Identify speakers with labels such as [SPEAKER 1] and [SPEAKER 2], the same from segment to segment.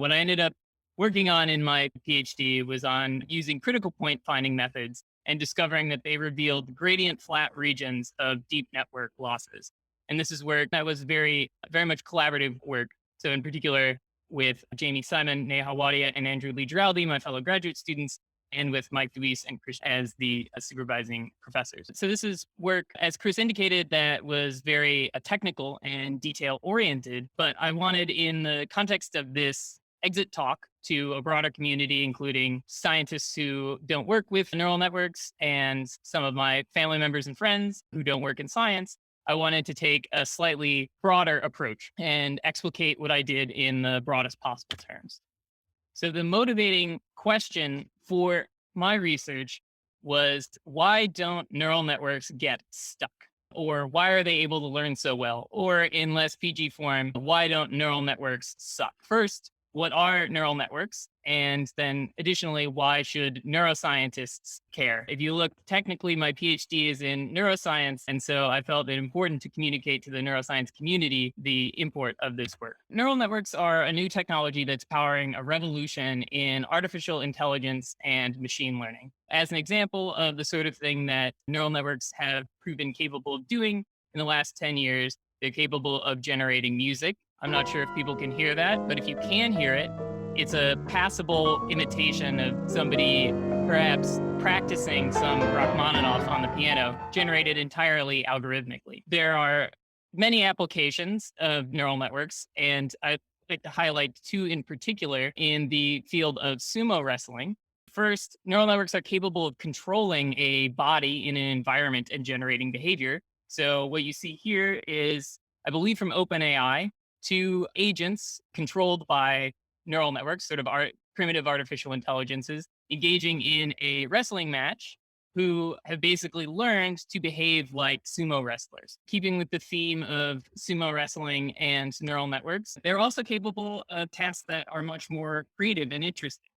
[SPEAKER 1] What I ended up working on in my PhD was on using critical point finding methods and discovering that they revealed gradient flat regions of deep network losses. And this is work that was very much collaborative work. So in particular with Jamie Simon, Neha Wadia, and Andrew Lee Giraldi, my fellow graduate students, and with Mike Luis and Chris as the supervising professors. So this is work, as Chris indicated, that was very technical and detail oriented, but I wanted in the context of this exit talk to a broader community, including scientists who don't work with neural networks and some of my family members and friends who don't work in science. I wanted to take a slightly broader approach and explicate what I did in the broadest possible terms. So the motivating question for my research was, why don't neural networks get stuck? Or why are they able to learn so well? Or in less PG form, why don't neural networks suck? First, what are neural networks? And then additionally, why should neuroscientists care? If you look, technically, my PhD is in neuroscience. And so I felt it important to communicate to the neuroscience community the import of this work. Neural networks are a new technology that's powering a revolution in artificial intelligence and machine learning. As an example of the sort of thing that neural networks have proven capable of doing in the last 10 years, they're capable of generating music. I'm not sure if people can hear that, but if you can hear it, it's a passable imitation of somebody perhaps practicing some Rachmaninoff on the piano, generated entirely algorithmically. There are many applications of neural networks, and I'd like to highlight two in particular in the field of sumo wrestling. First, neural networks are capable of controlling a body in an environment and generating behavior. So what you see here is, I believe, from OpenAI, two agents controlled by neural networks, sort of primitive artificial intelligences, engaging in a wrestling match, who have basically learned to behave like sumo wrestlers. Keeping with the theme of sumo wrestling and neural networks, they're also capable of tasks that are much more creative and interesting.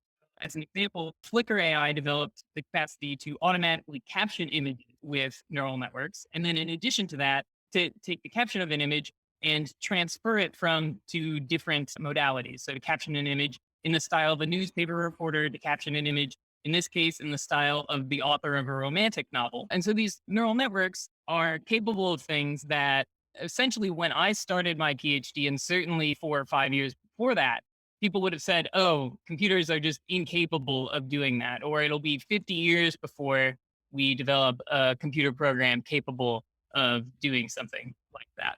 [SPEAKER 1] As an example, Flickr AI developed the capacity to automatically caption images with neural networks. And then in addition to that, to take the caption of an image and transfer it from two different modalities. So to caption an image in the style of a newspaper reporter, to caption an image, in this case, in the style of the author of a romantic novel. And so these neural networks are capable of things that essentially, when I started my PhD, and certainly 4 or 5 years before that, people would have said, oh, computers are just incapable of doing that. Or it'll be 50 years before we develop a computer program capable of doing something like that.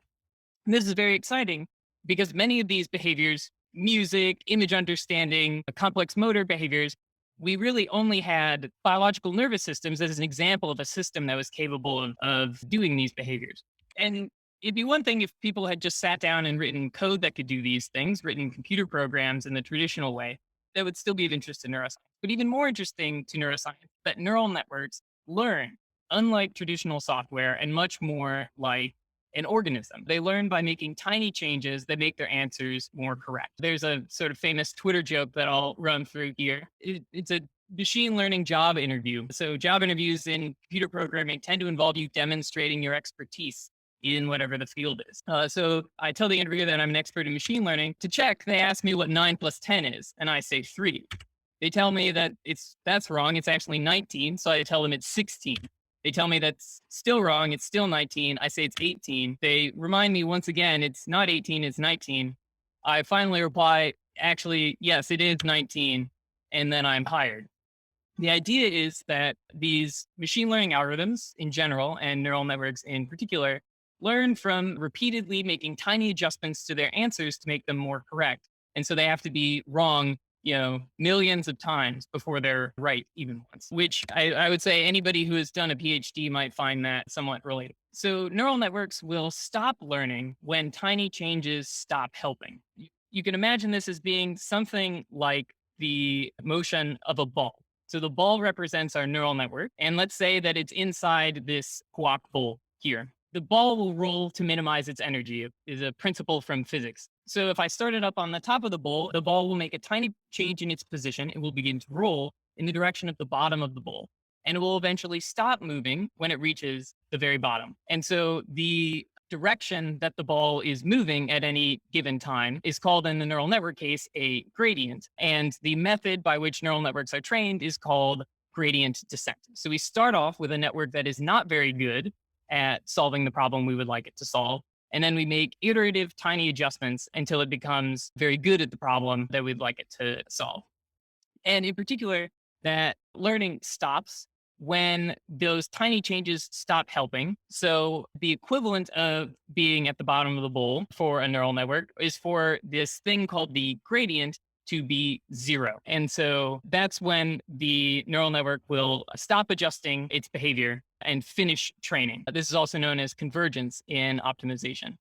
[SPEAKER 1] And this is very exciting because many of these behaviors, music, image understanding, complex motor behaviors, we really only had biological nervous systems as an example of a system that was capable of doing these behaviors. And it'd be one thing if people had just sat down and written code that could do these things, written computer programs in the traditional way, that would still be of interest to neuroscience. But even more interesting to neuroscience, that neural networks learn, unlike traditional software, and much more like an organism. They learn by making tiny changes that make their answers more correct. There's a sort of famous Twitter joke that I'll run through here. It's a machine learning job interview. So job interviews in computer programming tend to involve you demonstrating your expertise in whatever the field is. So I tell the interviewer that I'm an expert in machine learning. To check, they ask me what 9 plus 10 is, and I say 3. They tell me that that's wrong. It's actually 19. So I tell them it's 16. They tell me that's still wrong. It's still 19. I say it's 18. They remind me once again, it's not 18, it's 19. I finally reply, actually, yes, it is 19. And then I'm hired. The idea is that these machine learning algorithms in general, and neural networks in particular, learn from repeatedly making tiny adjustments to their answers to make them more correct. And so they have to be wrong, millions of times before they're right even once, which I would say anybody who has done a PhD might find that somewhat relatable. So neural networks will stop learning when tiny changes stop helping. You can imagine this as being something like the motion of a ball. So the ball represents our neural network. And let's say that it's inside this quark bowl here. The ball will roll to minimize its energy. It is a principle from physics. So if I start it up on the top of the ball will make a tiny change in its position. It will begin to roll in the direction of the bottom of the bowl. And it will eventually stop moving when it reaches the very bottom. And so the direction that the ball is moving at any given time is called, in the neural network case, a gradient. And the method by which neural networks are trained is called gradient descent. So we start off with a network that is not very good at solving the problem we would like it to solve. And then we make iterative tiny adjustments until it becomes very good at the problem that we'd like it to solve. And in particular, that learning stops when those tiny changes stop helping. So the equivalent of being at the bottom of the bowl for a neural network is for this thing called the gradient to be zero. And so that's when the neural network will stop adjusting its behavior and finish training. This is also known as convergence in optimization.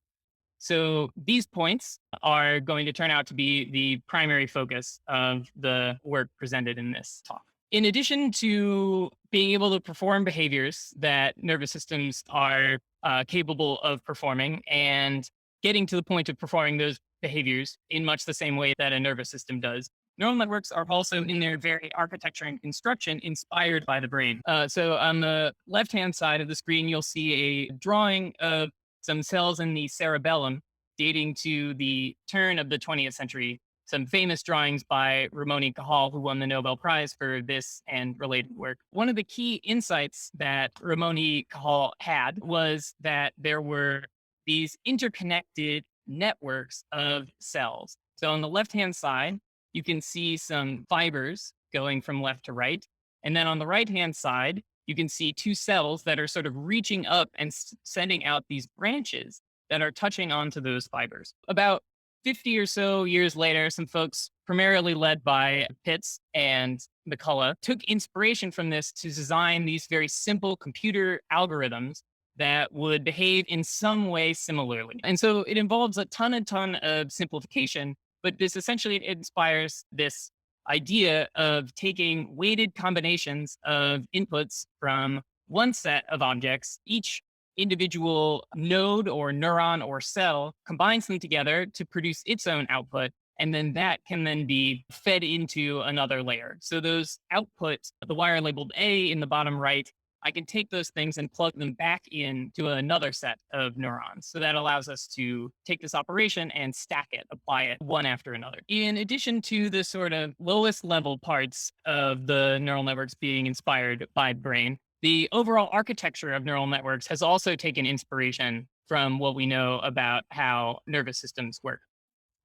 [SPEAKER 1] So these points are going to turn out to be the primary focus of the work presented in this talk. In addition to being able to perform behaviors that nervous systems are capable of performing and getting to the point of performing those behaviors in much the same way that a nervous system does, neural networks are also, in their very architecture and construction, inspired by the brain. So on the left-hand side of the screen, you'll see a drawing of some cells in the cerebellum dating to the turn of the 20th century. Some famous drawings by Ramon y Cajal, who won the Nobel Prize for this and related work. One of the key insights that Ramon y Cajal had was that there were these interconnected networks of cells. So on the left-hand side, you can see some fibers going from left to right. And then on the right-hand side, you can see two cells that are sort of reaching up and sending out these branches that are touching onto those fibers. About 50 or so years later, some folks, primarily led by Pitts and McCullough, took inspiration from this to design these very simple computer algorithms that would behave in some way similarly. And so it involves a ton of simplification, but this essentially inspires this idea of taking weighted combinations of inputs from one set of objects. Each individual node or neuron or cell combines them together to produce its own output. And then that can then be fed into another layer. So those outputs, the wire labeled A in the bottom right, I can take those things and plug them back into another set of neurons. So that allows us to take this operation and stack it, apply it one after another. In addition to the sort of lowest level parts of the neural networks being inspired by brain, the overall architecture of neural networks has also taken inspiration from what we know about how nervous systems work.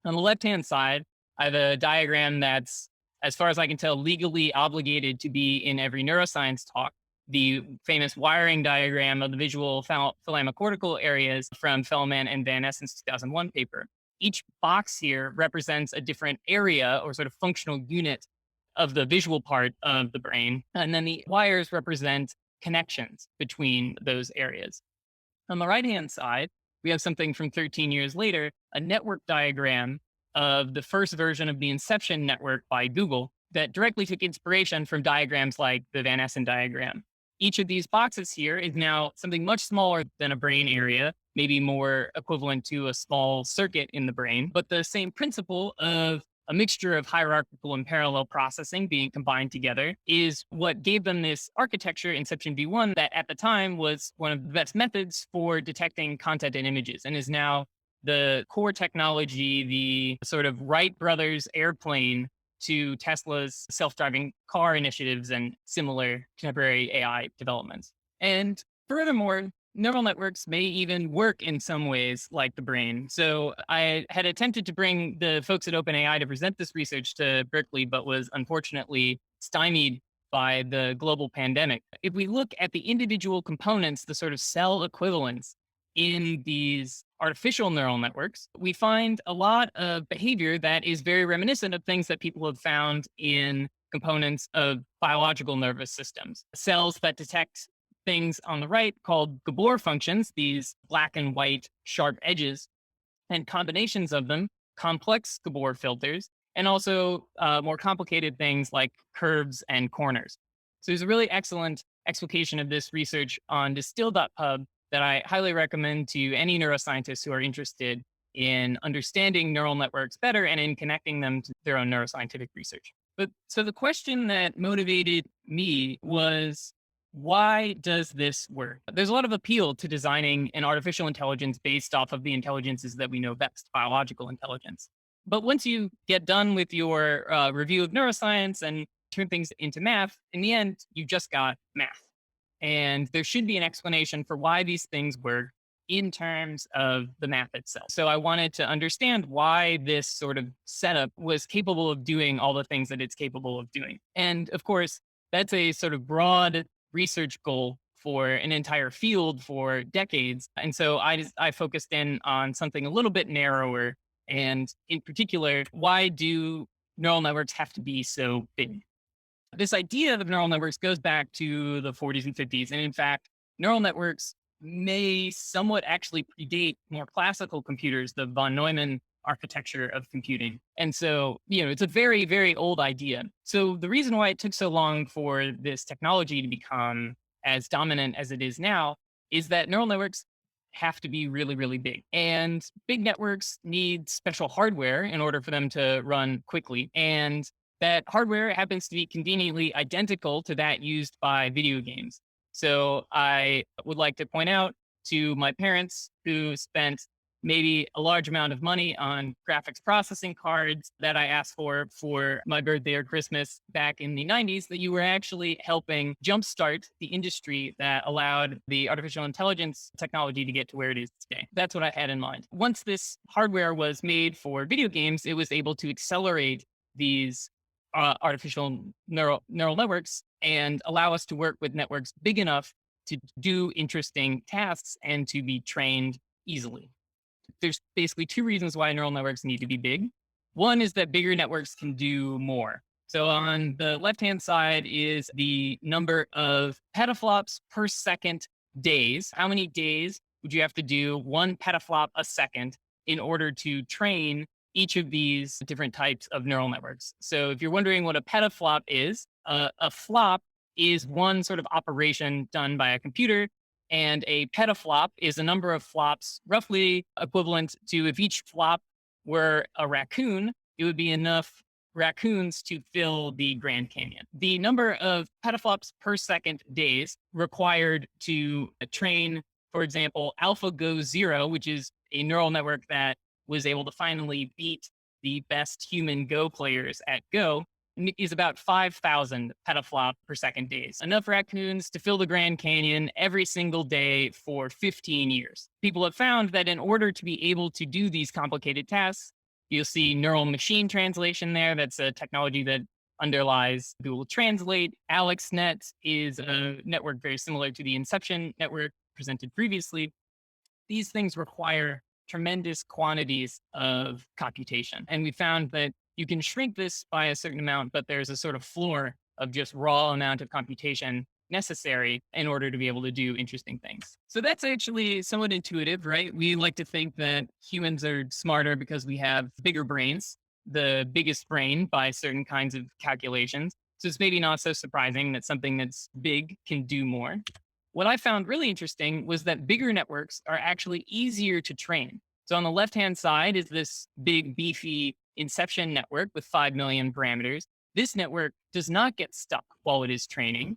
[SPEAKER 1] On the left-hand side, I have a diagram that's, as far as I can tell, legally obligated to be in every neuroscience talk. The famous wiring diagram of the visual thalamocortical areas from Fellman and Van Essen's 2001 paper. Each box here represents a different area or sort of functional unit of the visual part of the brain. And then the wires represent connections between those areas. On the right-hand side, we have something from 13 years later, a network diagram of the first version of the Inception network by Google that directly took inspiration from diagrams like the Van Essen diagram. Each of these boxes here is now something much smaller than a brain area, maybe more equivalent to a small circuit in the brain, but the same principle of a mixture of hierarchical and parallel processing being combined together is what gave them this architecture, Inception V1, that at the time was one of the best methods for detecting content in images and is now the core technology, the sort of Wright brothers airplane to Tesla's self-driving car initiatives and similar contemporary AI developments. And furthermore, neural networks may even work in some ways like the brain. So I had attempted to bring the folks at OpenAI to present this research to Berkeley, but was unfortunately stymied by the global pandemic. If we look at the individual components, the sort of cell equivalents in these artificial neural networks, we find a lot of behavior that is very reminiscent of things that people have found in components of biological nervous systems. Cells that detect things on the right called Gabor functions, these black and white sharp edges, and combinations of them, complex Gabor filters, and also more complicated things like curves and corners. So there's a really excellent explication of this research on distill.pub that I highly recommend to any neuroscientists who are interested in understanding neural networks better and in connecting them to their own neuroscientific research. But so the question that motivated me was, why does this work? There's a lot of appeal to designing an artificial intelligence based off of the intelligences that we know best, biological intelligence. But once you get done with your review of neuroscience and turn things into math, in the end, you just got math. And there should be an explanation for why these things work in terms of the math itself. So I wanted to understand why this sort of setup was capable of doing all the things that it's capable of doing. And of course, that's a sort of broad research goal for an entire field for decades. And so I focused in on something a little bit narrower. And in particular, why do neural networks have to be so big? This idea of neural networks goes back to the 40s and 50s. And in fact, neural networks may somewhat actually predate more classical computers, the von Neumann architecture of computing. And so, it's a very, very old idea. So the reason why it took so long for this technology to become as dominant as it is now is that neural networks have to be really, really big. And big networks need special hardware in order for them to run quickly. And that hardware happens to be conveniently identical to that used by video games. So I would like to point out to my parents who spent maybe a large amount of money on graphics processing cards that I asked for my birthday or Christmas back in the 90s, that you were actually helping jumpstart the industry that allowed the artificial intelligence technology to get to where it is today. That's what I had in mind. Once this hardware was made for video games, it was able to accelerate these artificial neural networks and allow us to work with networks big enough to do interesting tasks and to be trained easily. There's basically two reasons why neural networks need to be big. One is that bigger networks can do more. So on the left-hand side is the number of petaflops per second days. How many days would you have to do one petaflop a second in order to train each of these different types of neural networks? So if you're wondering what a petaflop is, a flop is one sort of operation done by a computer. And a petaflop is a number of flops, roughly equivalent to, if each flop were a raccoon, it would be enough raccoons to fill the Grand Canyon. The number of petaflops per second days required to train, for example, AlphaGo Zero, which is a neural network that was able to finally beat the best human Go players at Go, is about 5,000 petaflop per second days. Enough raccoons to fill the Grand Canyon every single day for 15 years. People have found that in order to be able to do these complicated tasks, you'll see neural machine translation there. That's a technology that underlies Google Translate. AlexNet is a network very similar to the Inception network presented previously. These things require tremendous quantities of computation. And we found that you can shrink this by a certain amount, but there's a sort of floor of just raw amount of computation necessary in order to be able to do interesting things. So that's actually somewhat intuitive, right? We like to think that humans are smarter because we have bigger brains, the biggest brain by certain kinds of calculations. So it's maybe not so surprising that something that's big can do more. What I found really interesting was that bigger networks are actually easier to train. So on the left-hand side is this big, beefy Inception network with 5 million parameters. This network does not get stuck while it is training,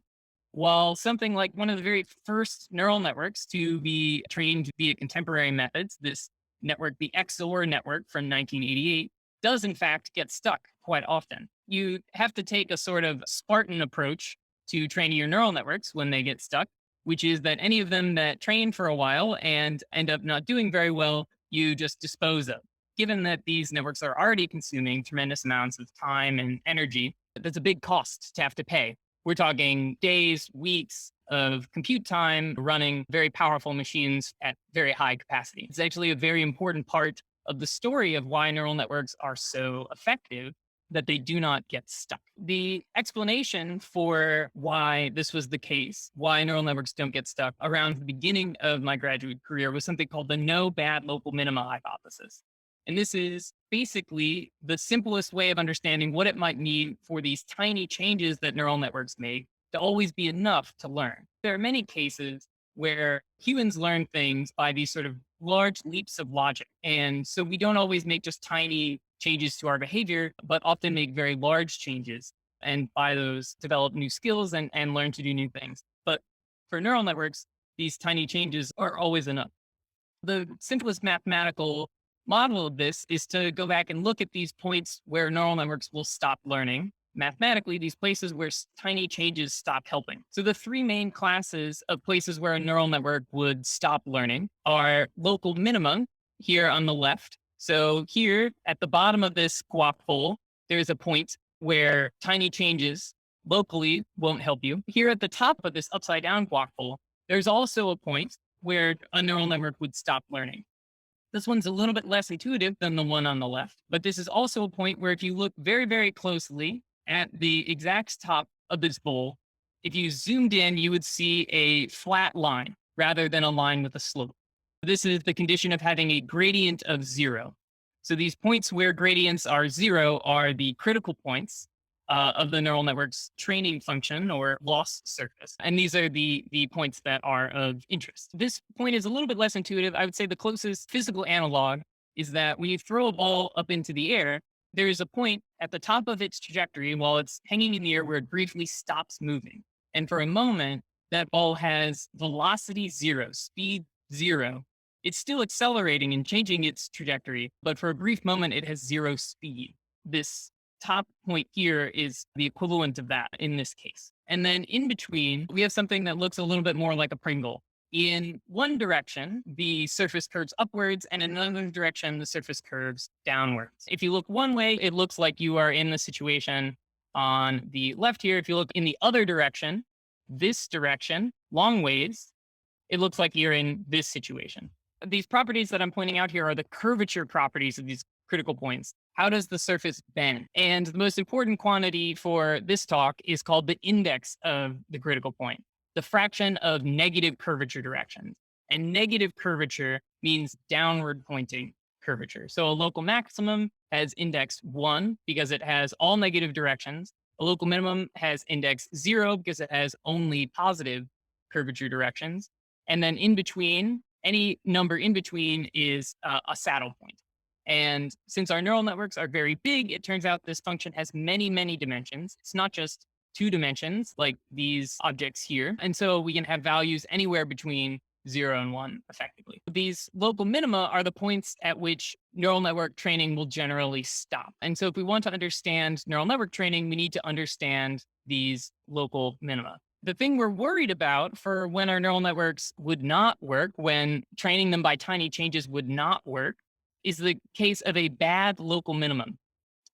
[SPEAKER 1] while something like one of the very first neural networks to be trained via contemporary methods, this network, the XOR network from 1988, does in fact get stuck quite often. You have to take a sort of Spartan approach to training your neural networks when they get stuck, which is that any of them that train for a while and end up not doing very well, you just dispose of. Given that these networks are already consuming tremendous amounts of time and energy, that's a big cost to have to pay. We're talking days, weeks of compute time running very powerful machines at very high capacity. It's actually a very important part of the story of why neural networks are so effective, that they do not get stuck. The explanation for why this was the case, why neural networks don't get stuck around the beginning of my graduate career, was something called the no bad local minima hypothesis. And this is basically the simplest way of understanding what it might mean for these tiny changes that neural networks make to always be enough to learn. There are many cases where humans learn things by these sort of large leaps of logic. And so we don't always make just tiny changes to our behavior, but often make very large changes. And by those, develop new skills and learn to do new things. But For neural networks, these tiny changes are always enough. The simplest mathematical model of this is to go back and look at these points where neural networks will stop learning. Mathematically, these places where tiny changes stop helping. So the three main classes of places where a neural network would stop learning are local minima here on the left. So here at the bottom of this guac hole, there's a point where tiny changes locally won't help you. Here at the top of this upside down guac hole, there's also a point where a neural network would stop learning. This one's a little bit less intuitive than the one on the left, but this is also a point where if you look very, very closely at the exact top of this bowl, if you zoomed in, you would see a flat line rather than a line with a slope. This is the condition of having a gradient of 0. So these points where gradients are 0 are the critical points of the neural network's training function or loss surface. And these are the points that are of interest. This point is a little bit less intuitive. I would say the closest physical analog is that when you throw a ball up into the air, there is a point at the top of its trajectory while it's hanging in the air where it briefly stops moving. And for a moment, that ball has velocity 0, speed 0. It's still accelerating and changing its trajectory, but for a brief moment, it has 0 speed. This top point here is the equivalent of that in this case. And then in between, we have something that looks a little bit more like a Pringle. In one direction, the surface curves upwards, and in another direction, the surface curves downwards. If you look one way, it looks like you are in the situation on the left here. If you look in the other direction, this direction, long ways, it looks like you're in this situation. These properties that I'm pointing out here are the curvature properties of these critical points. How does the surface bend? And the most important quantity for this talk is called the index of the critical point, the fraction of negative curvature directions. And negative curvature means downward pointing curvature. So a local maximum has index 1 because it has all negative directions. A local minimum has index 0 because it has only positive curvature directions. And then in between, any number in between is a saddle point. And since our neural networks are very big, it turns out this function has many, many dimensions. It's not just 2 dimensions like these objects here. And so we can have values anywhere between 0 and 1 effectively. These local minima are the points at which neural network training will generally stop. And so if we want to understand neural network training, we need to understand these local minima. The thing we're worried about for when our neural networks would not work, when training them by tiny changes would not work, is the case of a bad local minimum.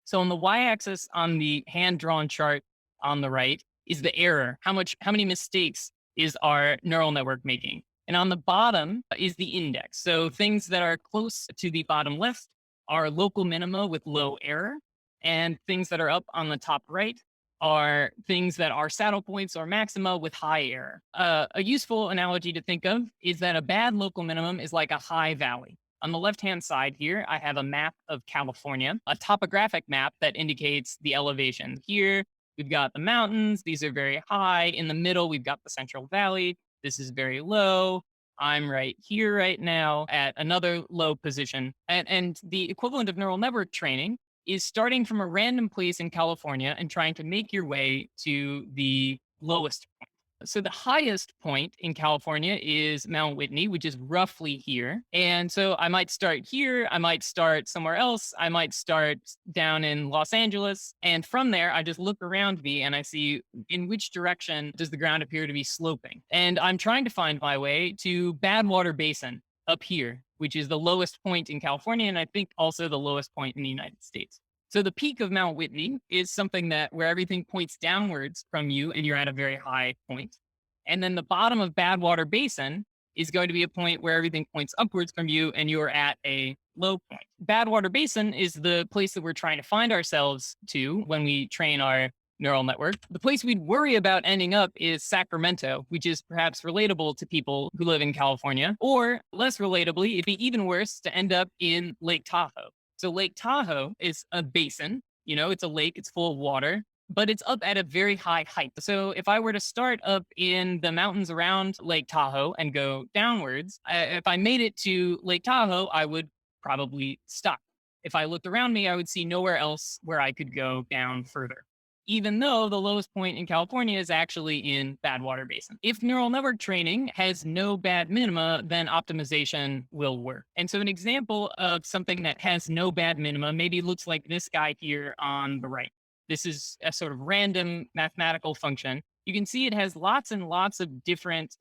[SPEAKER 1] So on the y-axis on the hand-drawn chart on the right is the error. How many mistakes is our neural network making? And on the bottom is the index. So things that are close to the bottom left are local minima with low error. And things that are up on the top right are things that are saddle points or maxima with high error. A useful analogy to think of is that a bad local minimum is like a high valley. On the left-hand side here, I have a map of California, a topographic map that indicates the elevation. Here, we've got the mountains. These are very high. In the middle, we've got the Central Valley. This is very low. I'm right here right now at another low position. And the equivalent of neural network training is starting from a random place in California and trying to make your way to the lowest point. So the highest point in California is Mount Whitney, which is roughly here. And so I might start here. I might start somewhere else. I might start down in Los Angeles. And from there, I just look around me and I see in which direction does the ground appear to be sloping. And I'm trying to find my way to Badwater Basin up here, which is the lowest point in California. And I think also the lowest point in the United States. So the peak of Mount Whitney is something that where everything points downwards from you and you're at a very high point. And then the bottom of Badwater Basin is going to be a point where everything points upwards from you and you're at a low point. Badwater Basin is the place that we're trying to find ourselves to when we train our neural network. The place we'd worry about ending up is Sacramento, which is perhaps relatable to people who live in California, or less relatably, it'd be even worse to end up in Lake Tahoe. So Lake Tahoe is a basin, it's a lake, it's full of water, but it's up at a very high height. So if I were to start up in the mountains around Lake Tahoe and go downwards, if I made it to Lake Tahoe, I would probably stop. If I looked around me, I would see nowhere else where I could go down further. even though the lowest point in California is actually in Badwater Basin. If neural network training has no bad minima, then optimization will work. And so an example of something that has no bad minima maybe looks like this guy here on the right. This is a sort of random mathematical function. You can see it has lots and lots of different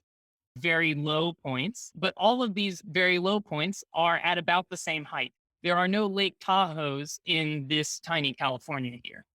[SPEAKER 1] very low points, but all of these very low points are at about the same height. There are no Lake Tahoes in this tiny California here.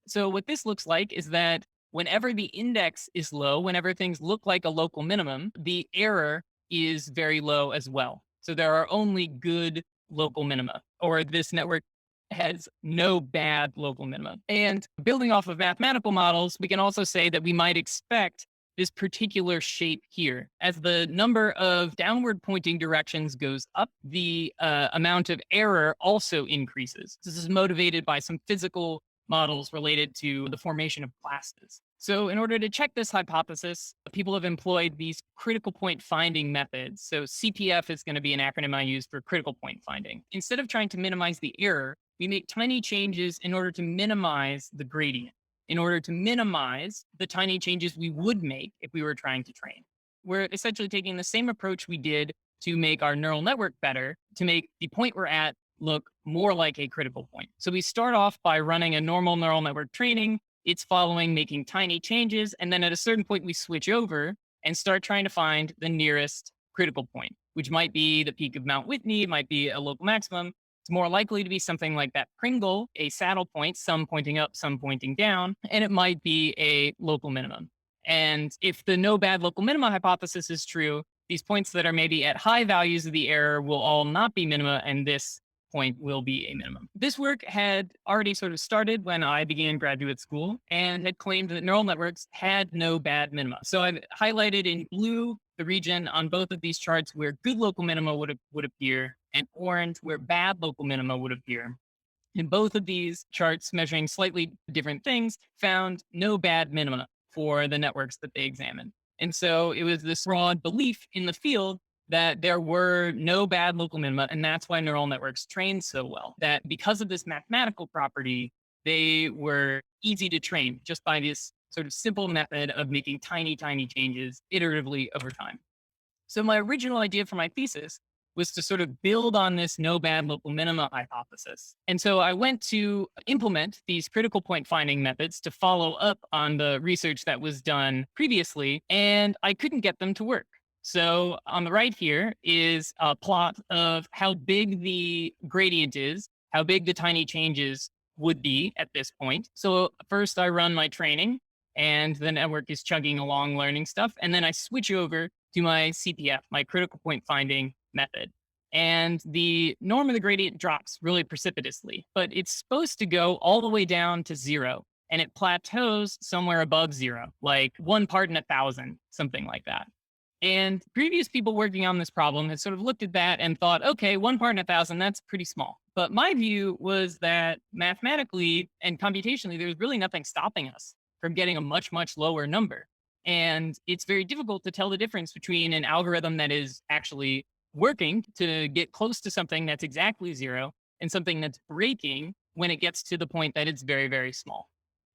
[SPEAKER 1] So what this looks like is that whenever the index is low, whenever things look like a local minimum, the error is very low as well. So there are only good local minima, or this network has no bad local minima. And building off of mathematical models, we can also say that we might expect this particular shape here. As the number of downward pointing directions goes up, the amount of error also increases. This is motivated by some physical models related to the formation of classes. So in order to check this hypothesis, people have employed these critical point finding methods. So CPF is going to be an acronym I use for critical point finding. Instead of trying to minimize the error, we make tiny changes in order to minimize the gradient, in order to minimize the tiny changes we would make if we were trying to train. We're essentially taking the same approach we did to make our neural network better, to make the point we're at look more like a critical point. So we start off by running a normal neural network training. It's following making tiny changes. And then at a certain point, we switch over and start trying to find the nearest critical point, which might be the peak of Mount Whitney, it might be a local maximum. It's more likely to be something like that Pringle, a saddle point, some pointing up, some pointing down, and it might be a local minimum. And if the no bad local minima hypothesis is true, these points that are maybe at high values of the error will all not be minima, and this point will be a minimum. This work had already sort of started when I began graduate school and had claimed that neural networks had no bad minima. So I've highlighted in blue the region on both of these charts where good local minima would appear, and orange where bad local minima would appear. In both of these charts, measuring slightly different things, found no bad minima for the networks that they examined. And so it was this broad belief in the field that there were no bad local minima, and that's why neural networks train so well. That because of this mathematical property, they were easy to train just by this sort of simple method of making tiny, tiny changes iteratively over time. So my original idea for my thesis was to sort of build on this no bad local minima hypothesis. And so I went to implement these critical point finding methods to follow up on the research that was done previously, and I couldn't get them to work. So on the right here is a plot of how big the gradient is, how big the tiny changes would be at this point. So first I run my training and the network is chugging along learning stuff. And then I switch over to my CPF, my critical point finding method. And the norm of the gradient drops really precipitously, but it's supposed to go all the way down to 0. And it plateaus somewhere above 0, like 1 part in 1,000, something like that. And previous people working on this problem had sort of looked at that and thought, okay, 1 part in 1,000, that's pretty small. But my view was that mathematically and computationally, there's really nothing stopping us from getting a much, much lower number. And it's very difficult to tell the difference between an algorithm that is actually working to get close to something that's exactly 0 and something that's breaking when it gets to the point that it's very, very small.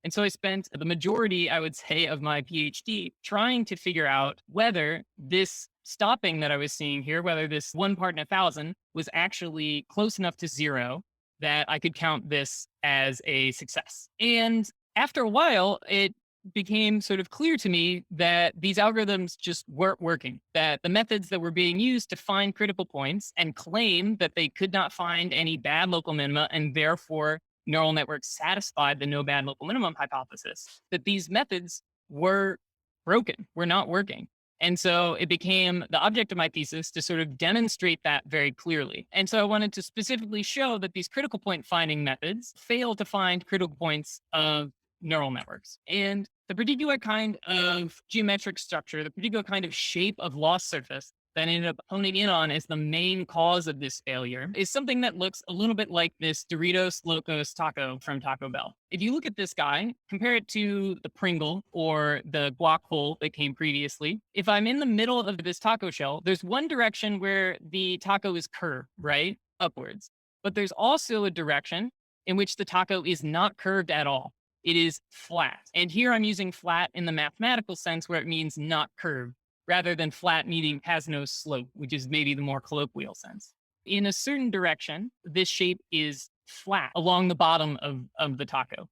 [SPEAKER 1] And so I spent the majority, I would say, of my PhD trying to figure out whether this stopping that I was seeing here, whether this 1 part in 1,000 was actually close enough to 0 that I could count this as a success. And after a while, it became sort of clear to me that these algorithms just weren't working, that the methods that were being used to find critical points and claim that they could not find any bad local minima and therefore neural networks satisfied the no bad local minimum hypothesis, that these methods were broken, were not working. And so it became the object of my thesis to sort of demonstrate that very clearly. And so I wanted to specifically show that these critical point finding methods fail to find critical points of neural networks. And the particular kind of geometric structure, the particular kind of shape of loss surface that I ended up honing in on as the main cause of this failure is something that looks a little bit like this Doritos Locos taco from Taco Bell. If you look at this guy, compare it to the Pringle or the guac hole that came previously. If I'm in the middle of this taco shell, there's one direction where the taco is curved, right? Upwards. But there's also a direction in which the taco is not curved at all. it is flat. And here I'm using flat in the mathematical sense where it means not curved, rather than flat meaning has no slope, which is maybe the more colloquial sense. In a certain direction, this shape is flat along the bottom of the taco.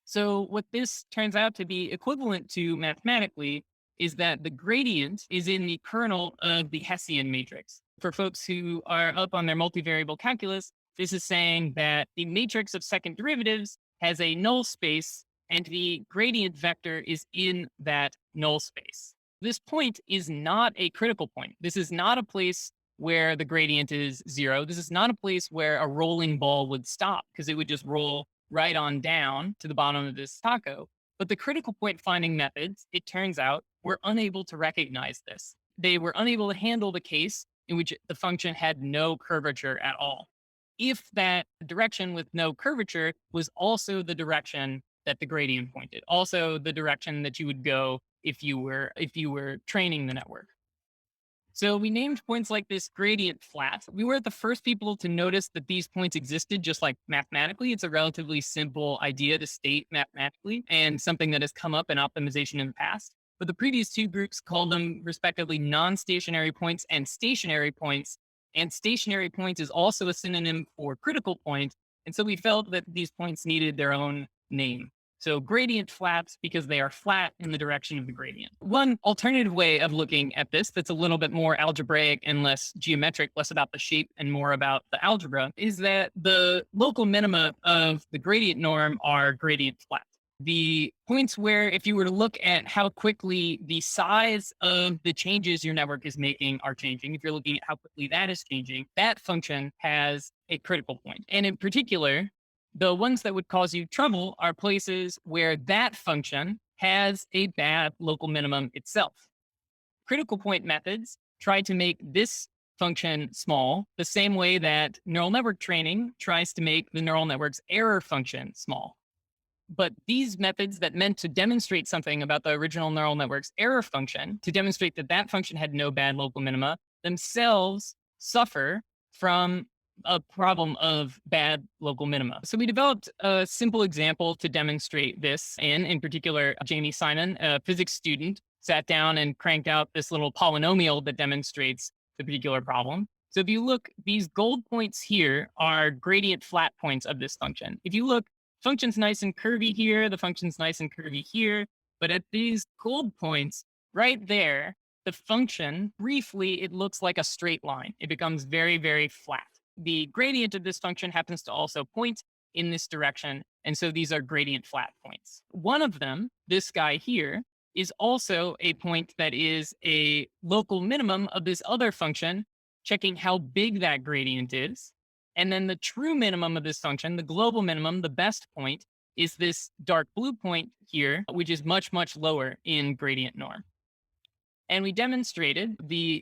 [SPEAKER 1] So, what this turns out to be equivalent to mathematically is that the gradient is in the kernel of the Hessian matrix. For folks who are up on their multivariable calculus, this is saying that the matrix of second derivatives has a null space and the gradient vector is in that null space. This point is not a critical point. This is not a place where the gradient is zero. This is not a place where a rolling ball would stop because it would just roll right on down to the bottom of this taco. But the critical point finding methods, it turns out, were unable to recognize this. They were unable to handle the case in which the function had no curvature at all. If that direction with no curvature was also the direction that the gradient pointed, also the direction that you would go if you were training the network. So we named points like this gradient flat. We were the first people to notice that these points existed just like mathematically. It's a relatively simple idea to state mathematically and something that has come up in optimization in the past. But the previous two groups called them respectively non-stationary points and stationary points. And stationary points is also a synonym for critical point. And so we felt that these points needed their own name. So gradient flats because they are flat in the direction of the gradient. One alternative way of looking at this that's a little bit more algebraic and less geometric, less about the shape and more about the algebra, is that the local minima of the gradient norm are gradient flat. The points where if you were to look at how quickly the size of the changes your network is making are changing, if you're looking at how quickly that is changing, that function has a critical point. And in particular, the ones that would cause you trouble are places where that function has a bad local minimum itself. Critical point methods try to make this function small, the same way that neural network training tries to make the neural network's error function small. But these methods that meant to demonstrate something about the original neural network's error function, to demonstrate that that function had no bad local minima, themselves suffer from a problem of bad local minima. So we developed a simple example to demonstrate this. And in particular, Jamie Simon, a physics student, sat down and cranked out this little polynomial that demonstrates the particular problem. So if you look, these gold points here are gradient flat points of this function. If you look, function's nice and curvy here, the function's nice and curvy here, but at these gold points right there, the function, briefly, it looks like a straight line. It becomes very, very flat. The gradient of this function happens to also point in this direction. And so these are gradient flat points. One of them, this guy here, is also a point that is a local minimum of this other function, checking how big that gradient is. And then the true minimum of this function, the global minimum, the best point, is this dark blue point here, which is much, much lower in gradient norm. And we demonstrated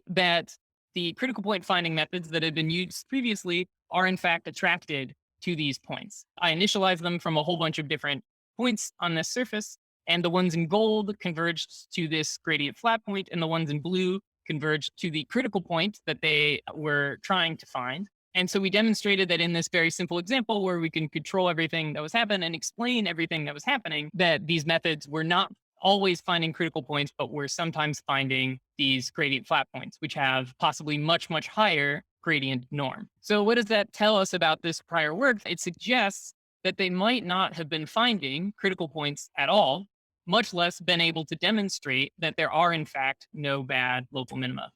[SPEAKER 1] that the critical point finding methods that had been used previously are in fact attracted to these points. I initialized them from a whole bunch of different points on this surface, and the ones in gold converged to this gradient flat point, and the ones in blue converged to the critical point that they were trying to find. And so we demonstrated that in this very simple example where we can control everything that was happening and explain everything that was happening, that these methods were not always finding critical points, but we're sometimes finding these gradient flat points, which have possibly much, much higher gradient norm. So what does that tell us about this prior work? It suggests that they might not have been finding critical points at all, much less been able to demonstrate that there are in fact no bad local minima.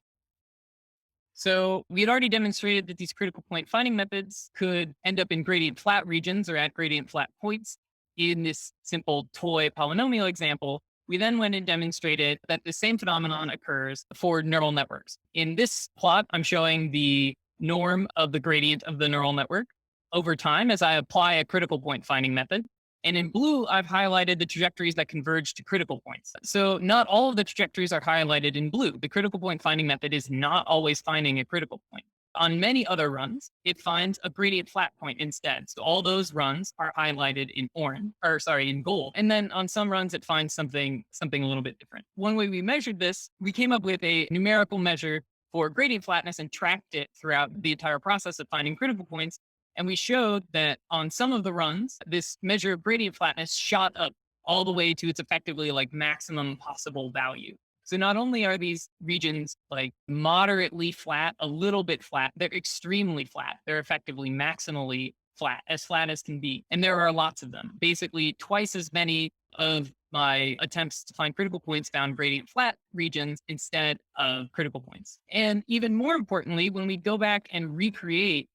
[SPEAKER 1] So we had already demonstrated that these critical point finding methods could end up in gradient flat regions or at gradient flat points in this simple toy polynomial example. We then went and demonstrated that the same phenomenon occurs for neural networks. In this plot, I'm showing the norm of the gradient of the neural network over time as I apply a critical point finding method. And in blue, I've highlighted the trajectories that converge to critical points. So not all of the trajectories are highlighted in blue. The critical point finding method is not always finding a critical point. On many other runs, it finds a gradient flat point instead. So all those runs are highlighted in in gold. And then on some runs, it finds something a little bit different. One way we measured this, we came up with a numerical measure for gradient flatness and tracked it throughout the entire process of finding critical points. And we showed that on some of the runs, this measure of gradient flatness shot up all the way to its effectively like maximum possible value. So not only are these regions like moderately flat, a little bit flat, they're extremely flat. They're effectively maximally flat as can be. And there are lots of them. Basically, twice as many of my attempts to find critical points found gradient flat regions instead of critical points. And even more importantly, when we go back and recreate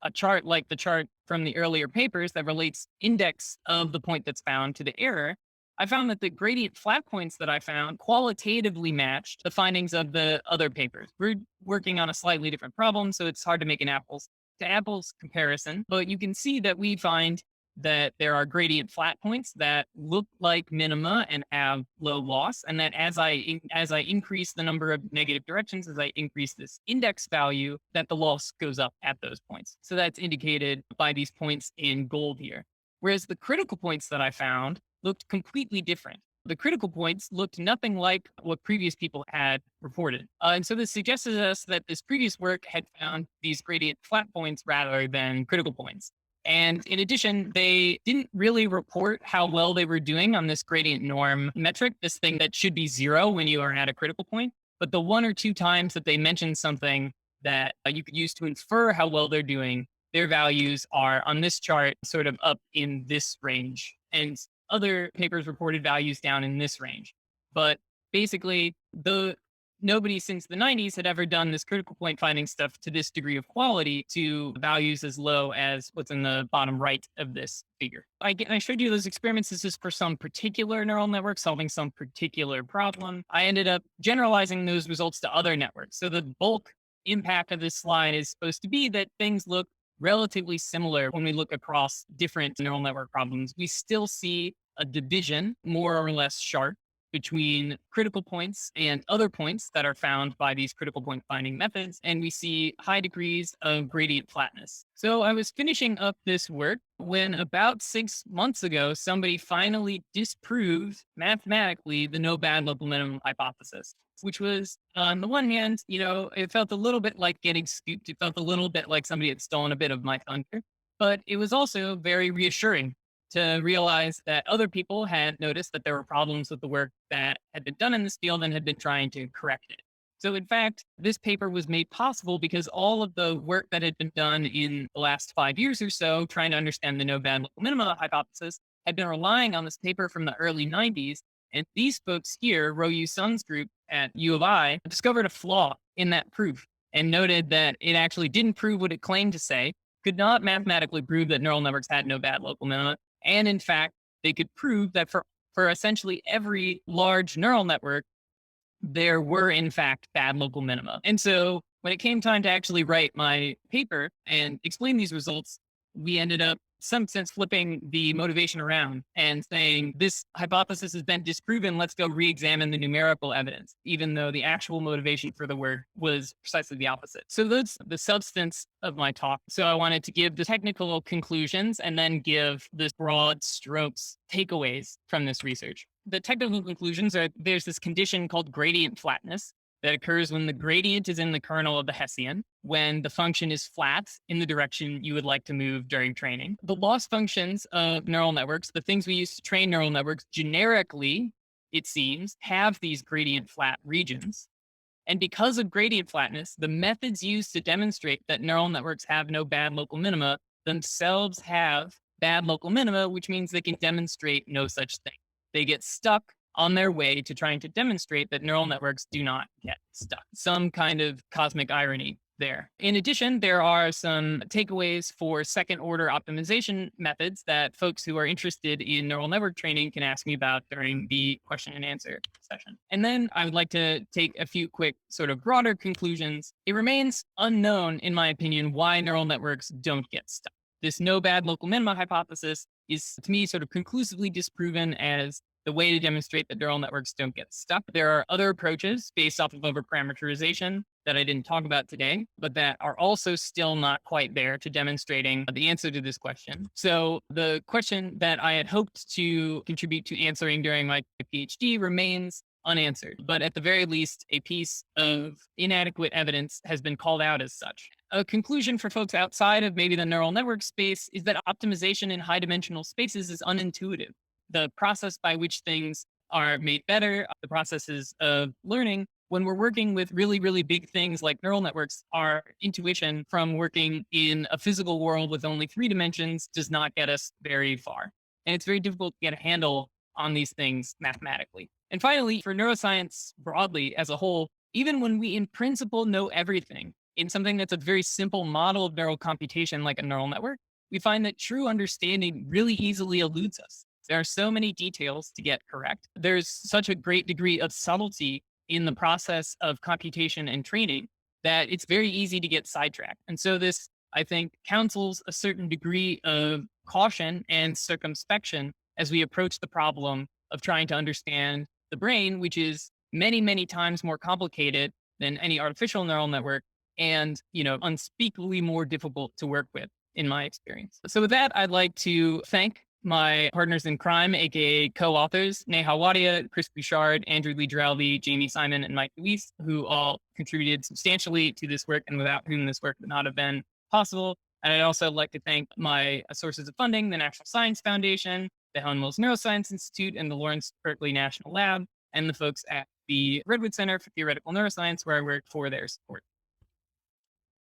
[SPEAKER 1] a chart like the chart from the earlier papers that relates index of the point that's found to the error, I found that the gradient flat points that I found qualitatively matched the findings of the other papers. We're working on a slightly different problem, so it's hard to make an apples to apples comparison, but you can see that we find that there are gradient flat points that look like minima and have low loss, and that as I increase the number of negative directions, as I increase this index value, that the loss goes up at those points. So that's indicated by these points in gold here. Whereas the critical points that I found looked completely different. The critical points looked nothing like what previous people had reported. And so this suggests to us that this previous work had found these gradient flat points rather than critical points. And in addition, they didn't really report how well they were doing on this gradient norm metric, this thing that should be 0 when you are at a critical point. But the one or two times that they mentioned something that you could use to infer how well they're doing, their values are on this chart sort of up in this range. And other papers reported values down in this range. But basically, nobody since the 90s had ever done this critical point finding stuff to this degree of quality to values as low as what's in the bottom right of this figure. I showed you those experiments. This is for some particular neural network solving some particular problem. I ended up generalizing those results to other networks. So the bulk impact of this slide is supposed to be that things look relatively similar when we look across different neural network problems. We still see a division, more or less sharp, between critical points and other points that are found by these critical point finding methods. And we see high degrees of gradient flatness. So I was finishing up this work when about 6 months ago, somebody finally disproved mathematically the no bad local minimum hypothesis, which was on the one hand, it felt a little bit like getting scooped. It felt a little bit like somebody had stolen a bit of my thunder, but it was also very reassuring to realize that other people had noticed that there were problems with the work that had been done in this field and had been trying to correct it. So in fact, this paper was made possible because all of the work that had been done in the last 5 years or so, trying to understand the no bad local minima hypothesis, had been relying on this paper from the early 90s. And these folks here, Royu Sun's group at U of I, discovered a flaw in that proof and noted that it actually didn't prove what it claimed to say, could not mathematically prove that neural networks had no bad local minima. And in fact, they could prove that for essentially every large neural network, there were in fact bad local minima. And so when it came time to actually write my paper and explain these results, we ended up, in some sense, flipping the motivation around and saying, this hypothesis has been disproven. Let's go re-examine the numerical evidence, even though the actual motivation for the work was precisely the opposite. So that's the substance of my talk. So I wanted to give the technical conclusions and then give the broad strokes takeaways from this research. The technical conclusions are there's this condition called gradient flatness that occurs when the gradient is in the kernel of the Hessian, when the function is flat in the direction you would like to move during training. The loss functions of neural networks, the things we use to train neural networks, generically, it seems, have these gradient flat regions. And because of gradient flatness, the methods used to demonstrate that neural networks have no bad local minima themselves have bad local minima, which means they can demonstrate no such thing. They get stuck on their way to trying to demonstrate that neural networks do not get stuck. Some kind of cosmic irony there. In addition, there are some takeaways for second order optimization methods that folks who are interested in neural network training can ask me about during the question and answer session. And then I would like to take a few quick sort of broader conclusions. It remains unknown, in my opinion, why neural networks don't get stuck. This no bad local minima hypothesis is, to me, sort of conclusively disproven as the way to demonstrate that neural networks don't get stuck. There are other approaches based off of overparameterization that I didn't talk about today, but that are also still not quite there to demonstrating the answer to this question. So the question that I had hoped to contribute to answering during my PhD remains unanswered, but at the very least, a piece of inadequate evidence has been called out as such. A conclusion for folks outside of maybe the neural network space is that optimization in high dimensional spaces is unintuitive. The process by which things are made better, the processes of learning, when we're working with really, really big things like neural networks, our intuition from working in a physical world with only 3 dimensions does not get us very far. And it's very difficult to get a handle on these things mathematically. And finally, for neuroscience broadly as a whole, even when we in principle know everything, in something that's a very simple model of neural computation like a neural network, we find that true understanding really easily eludes us. There are so many details to get correct. There's such a great degree of subtlety in the process of computation and training that it's very easy to get sidetracked. And so this, I think, counsels a certain degree of caution and circumspection as we approach the problem of trying to understand the brain, which is many, many times more complicated than any artificial neural network and, unspeakably more difficult to work with in my experience. So with that, I'd like to thank my partners in crime, aka co-authors, Neha Wadia, Chris Bouchard, Andrew Lee Giraldi, Jamie Simon, and Mike Luis, who all contributed substantially to this work and without whom this work would not have been possible. And I'd also like to thank my sources of funding, the National Science Foundation, the Helen Wills Neuroscience Institute, and the Lawrence Berkeley National Lab, and the folks at the Redwood Center for Theoretical Neuroscience, where I work, for their support.